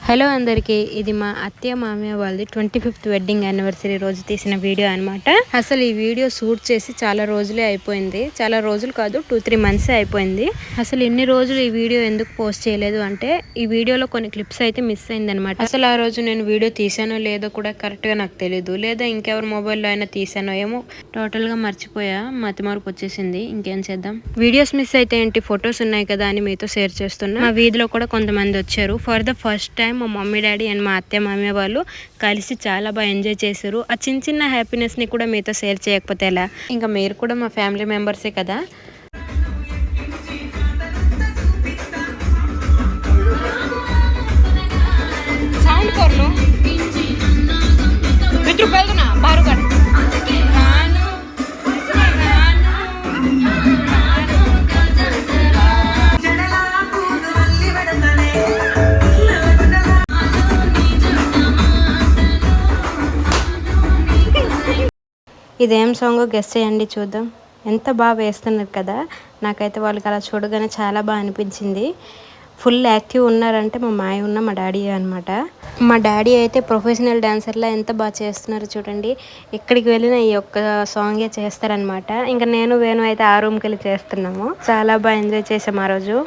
Hello అందరికీ, ఇది మా అత్తయ్య మామయ్య వాళ్ళది 25th వెడ్డింగ్ యానివర్సరీ రోజు తీసిన వీడియో అనమాట. అసలు ఈ వీడియో షూట్ చేసి చాలా రోజులే అయిపోయింది. చాలా రోజులు కాదు, 2-3 మంత్స్ అయిపోయింది. అసలు ఎన్ని రోజులు ఈ వీడియో ఎందుకు పోస్ట్ చేయలేదు అంటే, ఈ వీడియోలో కొన్ని క్లిప్స్ అయితే మిస్ అయింది అనమాట. అసలు ఆ రోజు నేను వీడియో తీసానో లేదో కూడా కరెక్ట్గా నాకు తెలియదు, లేదా ఇంకెవరి మొబైల్లో అయినా తీసానో ఏమో, టోటల్గా మర్చిపోయా. మతిమరుపు వచ్చేసింది. ఇంకేం చేద్దాం. వీడియోస్ మిస్ అయితే ఏంటి, ఫొటోస్ ఉన్నాయి కదా అని మీతో షేర్ చేస్తున్నా. మా వీధిలో కూడా కొంతమంది వచ్చారు. ఫర్ ద ఫస్ట్ టైం మా మమ్మీ డాడీ అండ్ మా అత్తయ్య మామయ్య వాళ్ళు కలిసి చాలా బాగా ఎంజాయ్ చేశారు. ఆ చిన్న చిన్న హ్యాపీనెస్ని కూడా మీతో షేర్ చేయకపోతే ఎలా. ఇంకా మీరు కూడా మా ఫ్యామిలీ మెంబర్సే కదా. ఇదేం సాంగ్ గెస్ చేయండి చూద్దాం. ఎంత బాగా వేస్తున్నారు కదా. నాకైతే వాళ్ళకి అలా చూడగానే చాలా బాగా అనిపించింది. ఫుల్ యాక్టివ్ ఉన్నారంటే మా మాయ ఉన్న మా డాడీ అనమాట. మా డాడీ అయితే ప్రొఫెషనల్ డాన్సర్లా ఎంత బాగా చేస్తున్నారు చూడండి. ఎక్కడికి వెళ్ళినా ఈ ఒక్క సాంగే చేస్తారనమాట. ఇంకా నేను వేణు అయితే ఆ రూమ్కి వెళ్ళి చేస్తున్నాము. చాలా బాగా ఎంజాయ్ చేసాము ఆ రోజు.